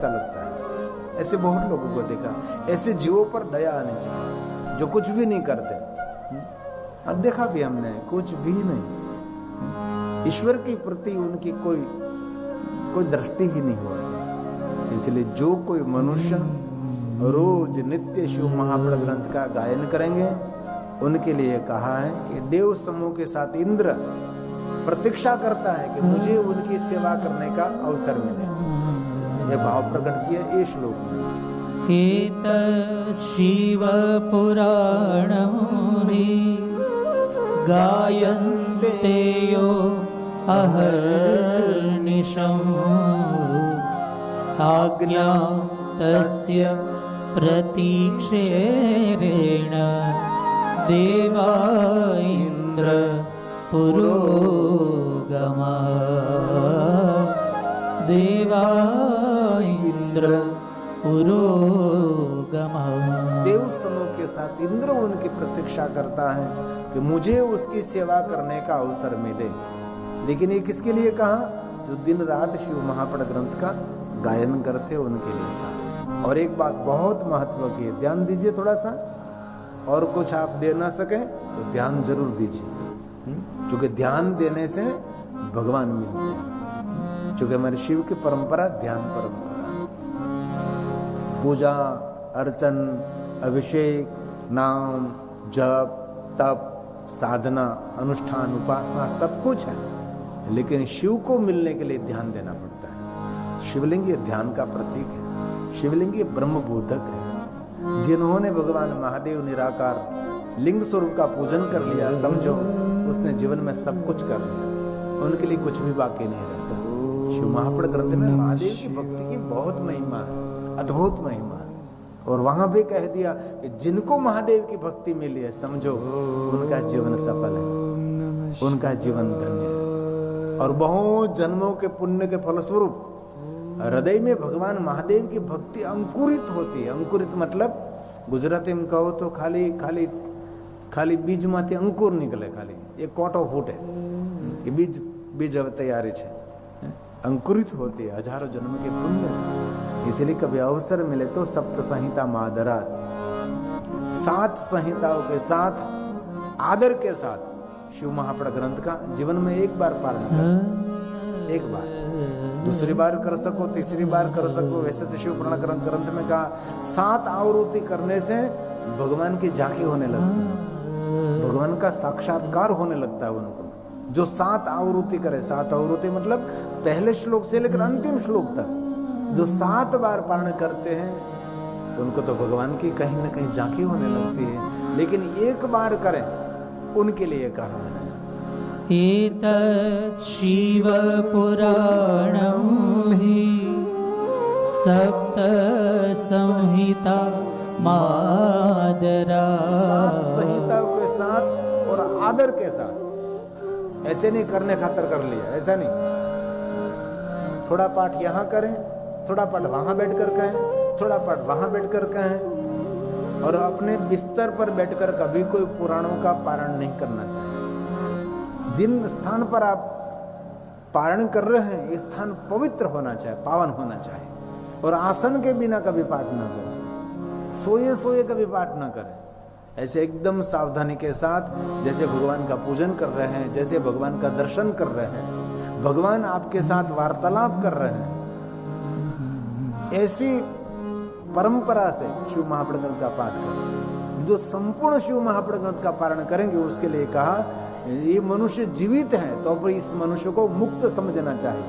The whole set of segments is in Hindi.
अच्छा लगता है। ऐसे बहुत लोगों को देखा, ऐसे जीवों पर दया आनी चाहिए जो कुछ भी नहीं करते। अब देखा भी हमने, कुछ भी नहीं, ईश्वर के प्रति उनकी कोई दृष्टि ही नहीं होती। इसलिए जो कोई मनुष्य रोज नित्य शिव महाप्र ग्रंथ का गायन करेंगे, उनके लिए कहा है कि देव समूह के साथ इंद्र प्रतीक्षा करता है कि मुझे उनकी सेवा करने का अवसर मिले। यह भाव प्रकट किया इस श्लोक में। एत शिव पुराणमुनि गायन्ते यो अहर्निशम् आज्ञा तस्य प्रतीक्षेरेण देवा इन्द्र पुरोगमा देवा इंद्र पुरोगमा। देव समूह के साथ इंद्र उनकी प्रतीक्षा करता है कि मुझे उसकी सेवा करने का अवसर मिले। लेकिन ये किसके लिए कहा? जो दिन रात शिव महापड़ ग्रंथ का गायन करते उनके लिए कहा। और एक बात बहुत महत्व की है, ध्यान दीजिए थोड़ा सा। और कुछ आप दे ना सके तो ध्यान जरूर दीजिए, क्योंकि ध्यान देने से भगवान मिलते हैं। क्योंकि हमारे शिव की परंपरा ध्यान परंपरा, पूजा अर्चन अभिषेक नाम जप तप साधना अनुष्ठान उपासना सब कुछ है, लेकिन शिव को मिलने के लिए ध्यान देना पड़ता है। शिवलिंग ये ध्यान का प्रतीक है, शिवलिंग ये ब्रह्म बोधक है। जिन्होंने भगवान महादेव निराकार लिंग स्वरूप का पूजन कर लिया, समझो उसने जीवन में सब कुछ कर लिया, उनके लिए कुछ भी बाकी नहीं रहता। शिव महापड़ ग्रंथ में महादेव की भक्ति की बहुत महिमा है, अद्भुत महिमा है। और वहां भी कह दिया कि जिनको महादेव की भक्ति मिली है, समझो उनका जीवन सफल है, उनका जीवन धन्य है। और बहुत जन्मों के पुण्य के फलस्वरूप हृदय में भगवान महादेव की भक्ति अंकुरित होती है। अंकुरित मतलब गुजराती में कहो तो खाली खाली खाली बीज माथी अंकुर निकले, खाली एक कोटो फूटे कि बीज अब तैयारी है, अंकुरित होती है हजारों जन्म के पुण्य से। इसलिए कभी अवसर मिले तो सप्त संहिता मादरात, 7 संहिताओं के साथ आदर के साथ शिव महापड़ ग्रंथ का जीवन में एक बार पारण करें। एक बार, दूसरी बार कर सको, तीसरी बार कर सको। वैसे तो शिव पुराण ग्रंथ में कहा 7 आवृत्ति करने से भगवान की झांकी होने लगती है, भगवान का साक्षात्कार होने लगता है उनको। जो 7 आवृत्ति करे, 7 आवृत्ति मतलब पहले श्लोक से लेकर अंतिम श्लोक तक जो 7 बार पारण करते हैं, उनको तो भगवान की कहीं ना कहीं झांकी होने लगती है। लेकिन एक बार करें उनके लिए कहा है। एतत् शिव पुराणं हि सप्त संहिता मादरा। 7 संहिताओं के साथ और आदर के साथ, ऐसे नहीं करने खातर कर लिया, ऐसा नहीं। थोड़ा पाठ यहाँ करें, थोड़ा पाठ वहां बैठकर कहें, थोड़ा पाठ वहां बैठकर कहें। और अपने बिस्तर पर बैठकर कभी कोई पुराणों का पारण नहीं करना चाहिए। जिन स्थान पर आप पारण कर रहे हैं, ये स्थान पवित्र होना चाहिए, पावन होना चाहिए। और आसन के बिना कभी पाठ ना करें, सोए सोए कभी पाठ ना करें। ऐसे एकदम सावधानी के साथ, जैसे भगवान का पूजन कर रहे हैं, जैसे भगवान का दर्शन कर रहे हैं, भगवान आपके साथ वार्तालाप कर रहे हैं, ऐसी परंपरा से शिव महापड़ ग्रंथ का पाठ करें। जो संपूर्ण शिव महापड़ ग्रंथ का पारण करेंगे, उसके लिए कहा ये मनुष्य जीवित है तो फिर इस मनुष्य को मुक्त समझना चाहिए।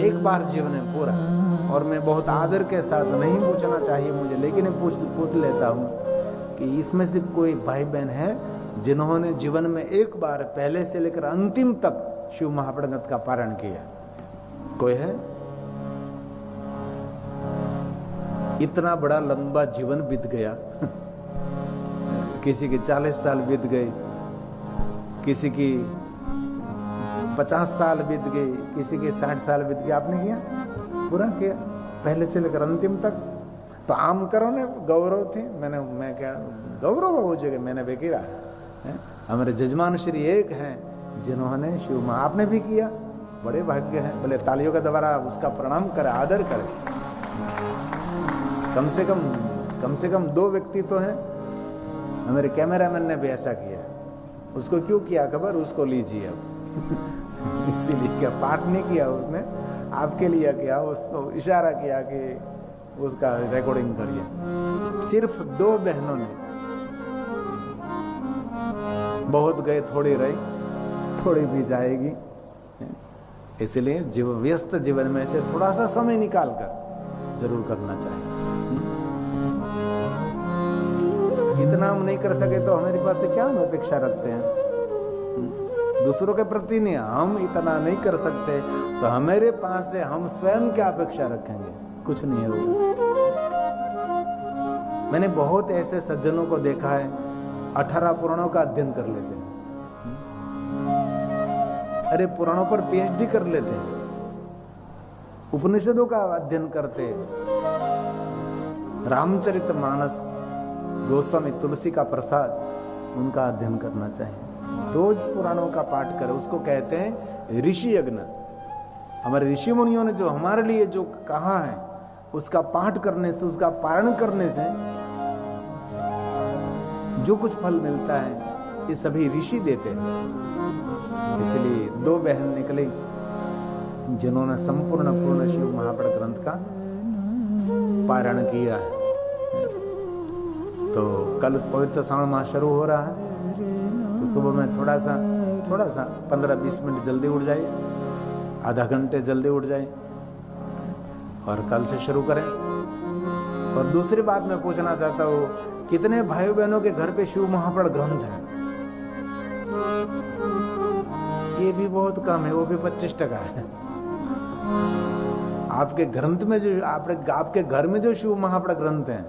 एक बार जीवन में पूरा। और मैं बहुत आदर के साथ, नहीं पूछना चाहिए मुझे, लेकिन पूछ लेता हूँ कि इसमें से कोई भाई बहन है जिन्होंने जीवन में एक बार पहले से लेकर अंतिम तक शिव महापड़ ग्रंथ का पारण किया? कोई है? इतना बड़ा लंबा जीवन बीत गया, किसी की 40 साल बीत गई, किसी की 50 साल बीत गई, किसी की 60 साल बीत गई। आपने किया? पूरा किया पहले से लेकर अंतिम तक। तो आम करो ने गौरव थे। मैं क्या गौरव हो जगह मैंने भी किया है। हमारे जजमान श्री एक हैं जिन्होंने शिव आपने भी किया, बड़े भाग्य हैं। बोले तालियों का द्वारा उसका प्रणाम करे, आदर करे। कम से कम 2 व्यक्ति तो हैं। हमारे कैमरामैन ने भी ऐसा किया। उसको क्यों किया खबर, उसको लीजिए अब। इसीलिए क्या पाठ नहीं किया उसने, आपके लिए किया, उसको इशारा किया कि उसका रिकॉर्डिंग करिए। सिर्फ 2 बहनों ने, बहुत गए थोड़ी रही, थोड़ी भी जाएगी। इसलिए व्यस्त जीवन में से थोड़ा सा समय निकाल कर जरूर करना चाहिए। इतना हम नहीं कर सके तो हमारे पास से क्या हम अपेक्षा रखते हैं? दूसरों के प्रति नहीं, हम इतना नहीं कर सकते तो हमारे पास से हम स्वयं क्या अपेक्षा रखेंगे? कुछ नहीं होगा। मैंने बहुत ऐसे सज्जनों को देखा है 18 पुराणों का अध्ययन कर लेते हैं। अरे पुराणों पर पीएचडी कर लेते हैं, उपनिषदों का अध्ययन करते, रामचरितमानस गोस्वामी तुलसी का प्रसाद उनका अध्ययन करना चाहिए। रोज पुराणों का पाठ करें, उसको कहते हैं ऋषि यज्ञ। हमारे ऋषि मुनियों ने जो हमारे लिए जो कहा है उसका पाठ करने से, उसका पारण करने से जो कुछ फल मिलता है ये सभी ऋषि देते हैं। इसलिए 2 बहन निकली जिन्होंने संपूर्ण पूर्ण शिव महापड़ ग्रंथ का पारायण किया है। तो कल पवित्र श्रावण मास शुरू हो रहा है, तो सुबह में थोड़ा सा 15-20 मिनट जल्दी उठ जाइए, आधा घंटे जल्दी उठ जाइए और कल से शुरू करें। और दूसरी बात मैं पूछना चाहता हूँ, कितने भाई बहनों के घर पे शिव महापड़ ग्रंथ है? ये भी बहुत कम है, वो भी 25% है। आपके ग्रंथ में जो आपके घर में जो शिव महापड़ ग्रंथ हैं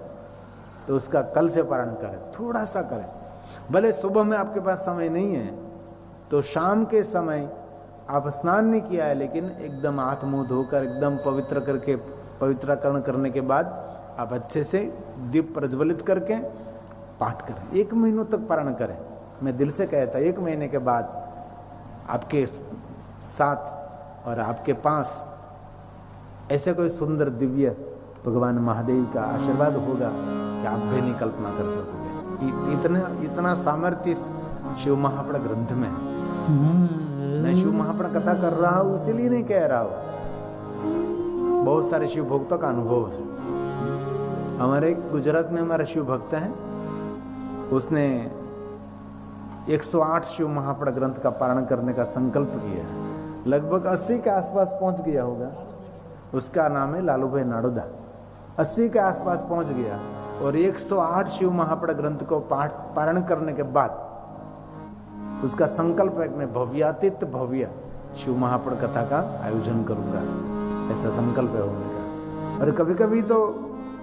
तो उसका कल से पारण करें, थोड़ा सा करें। भले सुबह में आपके पास समय नहीं है तो शाम के समय आप स्नान नहीं किया है लेकिन एकदम हाथ मुंह धोकर एकदम पवित्र करके, पवित्रकरण करने के बाद आप अच्छे से दीप प्रज्वलित करके पाठ करें। 1 महीनों तक पारण करें। मैं दिल से कहता 1 महीने के बाद आपके साथ और आपके पास ऐसे कोई सुंदर दिव्य भगवान महादेव का आशीर्वाद होगा कि आप भी नहीं कल्पना कर सकोगे। इतना सामर्थ्य शिव महापड़ ग्रंथ में है। मैं शिव महापड़ कथा कर रहा हूं इसीलिए नहीं कह रहा हूं, बहुत सारे शिव भक्तों का अनुभव है। हमारे गुजरात में हमारा शिव भक्त है, उसने 108 शिव महापड़ ग्रंथ का पारण करने का संकल्प किया है। लगभग 80 के आसपास पहुंच गया होगा। उसका नाम है लालू भाई नाडोदा। 80 के आसपास पहुंच गया और 108 शिव महापड़ ग्रंथ को पारण करने के बाद उसका संकल्प है कि मैं भव्यातीत भव्य शिव महापड़ कथा का आयोजन करूंगा। ऐसा संकल्प है होने का। और कभी कभी तो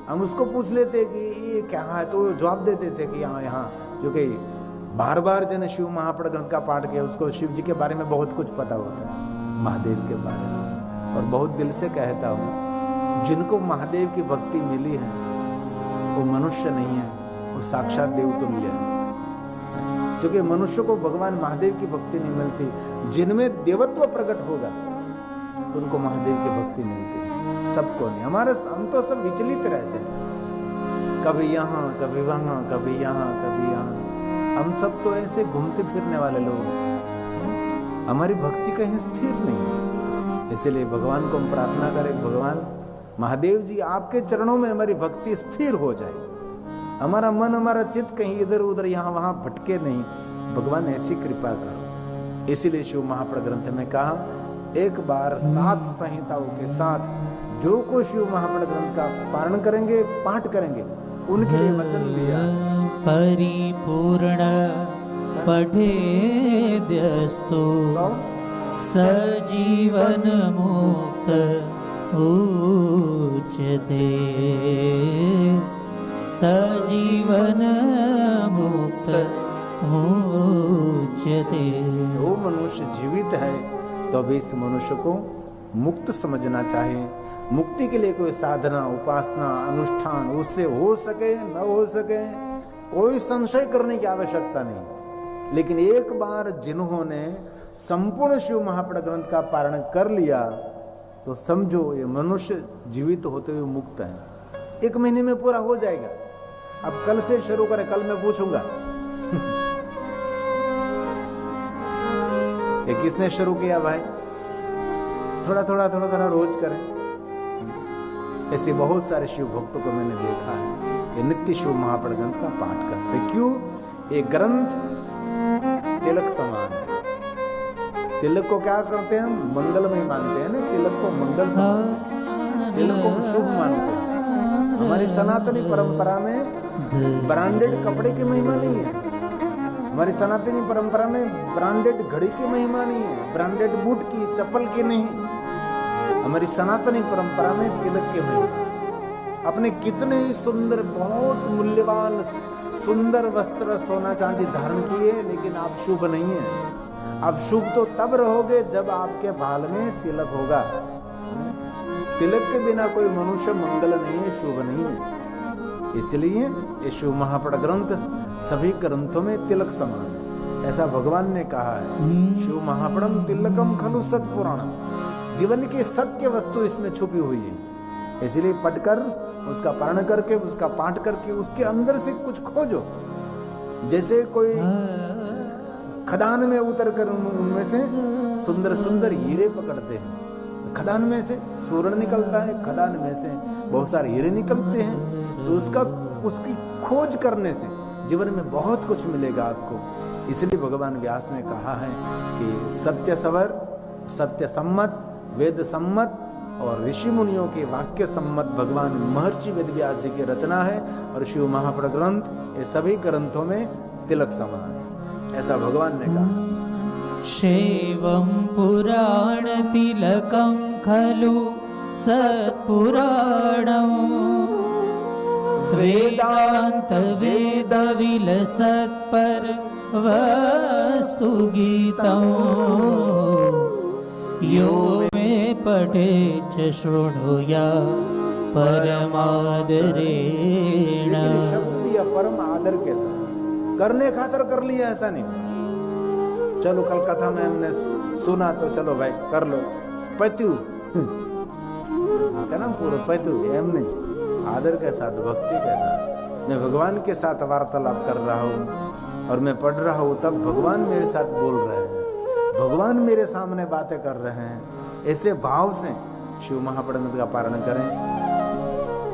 हम उसको पूछ लेते कि ये क्या है, तो जवाब देते थे कि यहाँ क्योंकि बार बार जन शिव महापड़ ग्रंथ का पाठ किया, उसको शिव जी के बारे में बहुत कुछ पता होता है, महादेव के बारे में। और बहुत दिल से कहता हूँ, जिनको महादेव की भक्ति मिली है वो मनुष्य नहीं है, वो साक्षात देवतुल्य है। क्योंकि मनुष्य को भगवान महादेव की भक्ति नहीं मिलती, जिनमें देवत्व प्रकट होगा उनको महादेव की भक्ति मिलती है, सबको नहीं। हम तो सब विचलित रहते हैं, कभी यहाँ कभी वहां, कभी यहाँ कभी यहाँ। हम सब तो ऐसे घूमते फिरने वाले लोग हैं, हमारी भक्ति कहीं स्थिर नहीं है। इसलिए भगवान को हम प्रार्थना करें, भगवान महादेव जी आपके चरणों में हमारी भक्ति स्थिर हो जाए, हमारा मन हमारा चित्त कहीं इधर उधर यहाँ वहां भटके नहीं। भगवान ऐसी कृपा करो। इसीलिए शिव महापड़ ग्रंथ में कहा, एक बार 7 संहिताओं के साथ जो को शिव महापड़ ग्रंथ का पारण करेंगे, पाठ करेंगे, उनके लिए वचन दिया, परिपूर्ण पठेद्यस्तु सजीवन मुक्त उच्यते, सजीवन मुक्त उच्यते। वो मनुष्य जीवित है तो अभी इस मनुष्य को मुक्त समझना चाहिए। मुक्ति के लिए कोई साधना, उपासना, अनुष्ठान उससे हो सके न हो सके कोई संशय करने की आवश्यकता नहीं। लेकिन एक बार जिन्होंने संपूर्ण शिव महापड़ ग्रंथ का पारण कर लिया तो समझो ये मनुष्य जीवित होते हुए मुक्त है। 1 महीने में पूरा हो जाएगा। अब कल से शुरू करें, कल मैं पूछूंगा ये किसने शुरू किया भाई? थोड़ा थोड़ा रोज करें। ऐसे बहुत सारे शिव भक्तों को मैंने देखा है कि नित्य शिव महापड़ ग्रंथ का पाठ करते। क्यों? ये ग्रंथ तिलक समान है। तिलक को क्या करते हैं हम? मंगलमय मानते हैं ना, तिलक को मंगल समझते हैं, तिलक को शुभ मानते हैं। हमारी सनातनी परंपरा में ब्रांडेड कपड़े की महिमा नहीं है। हमारी सनातनी परंपरा में ब्रांडेड घड़ी की महिमा नहीं है, ब्रांडेड बूट की, चप्पल की नहीं। हमारी सनातनी परंपरा में तिलक की महिमा। अपने कितने ही सुंदर, बहुत मूल्यवान सुंदर वस्त्र, सोना चांदी धारण किए, लेकिन आप शुभ नहीं है। आप शुभ तो तब रहोगे जब आपके बाल में तिलक होगा। तिलक के बिना कोई मनुष्य मंगल नहीं है, शुभ नहीं है। इसलिए ये शिव महापड़ ग्रंथ सभी ग्रंथों में तिलक समान है, ऐसा भगवान ने कहा है। शिव महापड़म तिलकम खलु सत्पुराणम। जीवन की सत्य वस्तु इसमें छुपी हुई है। इसलिए पढ़कर, उसका पारण करके, उसका पाठ करके उसके अंदर से कुछ खोजो। जैसे कोई खदान में उतर कर उनमें से सुंदर सुंदर हीरे पकड़ते हैं। खदान में से स्वर्ण निकलता है, खदान में से बहुत सारे हीरे निकलते हैं। तो उसकी खोज करने से जीवन में बहुत कुछ मिलेगा आपको। इसलिए भगवान व्यास ने कहा है कि सत्य सवर, सत्य सम्मत, वेद सम्मत और ऋषि मुनियों के वाक्य सम्मत भगवान महर्षि वेद व्यास जी की रचना है। और शिव महापड़ ग्रंथ ये सभी ग्रंथों में तिलक समान है, ऐसा भगवान ने कहा। शैवं पुराण तिलकं खलु सत्पुराणम् वेदांत वेद विलसत्पर वस्तु गीतम् यो मे पठेच्च शृणुया परमादरेण। शब्द दिया परम आदर के साथ, करने खातर कर लिया ऐसा नहीं। चलो कल कथा में हमने सुना तो चलो भाई कर लो, पत्यु क्या नाम पूरा पत्यु, एम नहीं, आदर के साथ, भक्ति के साथ। मैं भगवान के साथ वार्तालाप कर रहा हूँ और मैं पढ़ रहा हूँ, तब भगवान मेरे साथ बोल रहे हैं, भगवान मेरे सामने बातें कर रहे हैं। ऐसे भाव से शिव महापड़ ग्रंथ का पारण करें।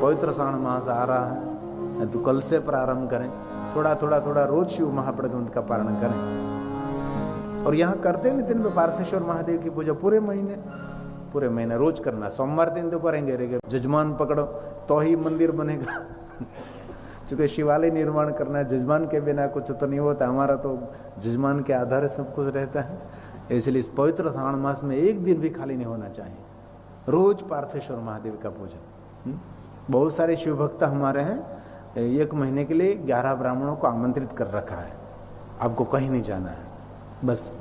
पवित्र श्रावण मास आ रहा है तो कल से प्रारंभ करें। थोड़ा रोज शिव महापड़ ग्रंथ का पारण करें। और यहाँ करते हैं दिन में पार्थेश्वर महादेव की पूजा पूरे महीने रोज करना। सोमवार दिन तो करेंगे, जजमान पकड़ो तो ही मंदिर बनेगा। क्योंकि शिवालय निर्माण करना है, जजमान के बिना कुछ तो नहीं होता। हमारा तो जजमान के आधार सब कुछ रहता है। इसलिए इस पवित्र श्रावण मास में एक दिन भी खाली नहीं होना चाहिए। रोज पार्थेश्वर महादेव का पूजन। बहुत सारे शिव भक्त हमारे हैं, 1 महीने के लिए 11 ब्राह्मणों को आमंत्रित कर रखा है। आपको कहीं नहीं जाना है, बस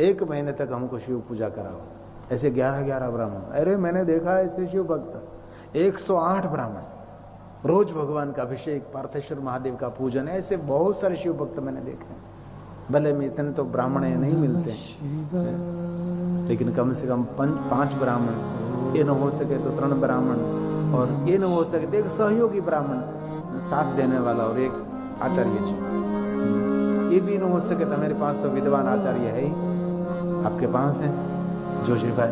1 महीने तक हमको शिव पूजा कराओ। ऐसे 11 ब्राह्मण। अरे मैंने देखा ऐसे शिव भक्त 108 ब्राह्मण रोज भगवान का अभिषेक, पार्थेश्वर महादेव का पूजन। ऐसे बहुत सारे शिव भक्त मैंने देखे हैं। भले में इतने तो ब्राह्मण नहीं मिलते, लेकिन कम से कम 5 ब्राह्मण, ये न हो सके तो 3 ब्राह्मण, और ये न हो सके तो एक सहयोगी ब्राह्मण साथ देने वाला, और एक आचार्य जी। ये भी न हो सके तो मेरे पास तो विद्वान आचार्य है ही, आपके पास है जोशी भाई,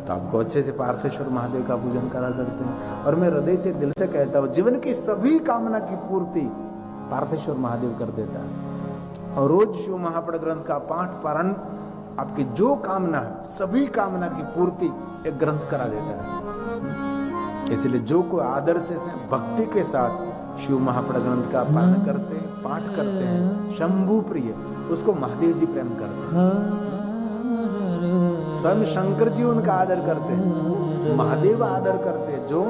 तो आपको अच्छे से पार्थेश्वर महादेव का पूजन करा सकते हैं। और मैं हृदय से, दिल से कहता हूँ, जीवन की सभी कामना की पूर्ति पार्थेश्वर महादेव कर देता है। और रोज शिव महापड़ ग्रंथ का पाठ पारण आपकी जो कामना है, सभी कामना की पूर्ति एक ग्रंथ करा देता है। इसलिए जो कोई आदर से भक्ति के साथ शिव महापड़ ग्रंथ का पारण करते हैं, पाठ करते हैं, शंभु प्रिय, उसको महादेव जी प्रेम करते हैं। स्वयं शंकर जी उनका आदर करते हैं, महादेव आदर करते हैं जो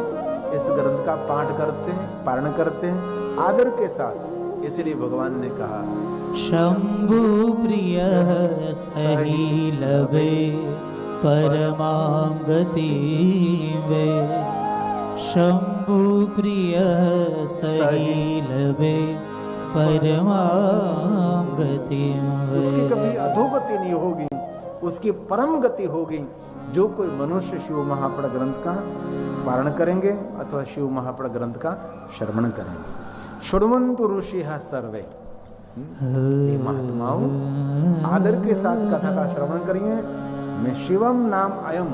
इस ग्रंथ का पाठ करते हैं, पारण करते हैं आदर के साथ। इसलिए भगवान ने कहा शंभु प्रिय सही लभे परमां गतिं वे। शंभु प्रिय सही लभे परमां गतिं वे। उसकी कभी अधोगति नहीं होगी, उसकी परम गति होगी। जो कोई मनुष्य शिव महापड़ ग्रंथ का पारण करेंगे अथवा शिव महापड़ ग्रंथ का श्रवण करेंगे। शृण्वन्तु ऋषिः सर्वे, ये महात्माओं आदर के साथ कथा का श्रवण करिए। मैं शिवम नाम अयम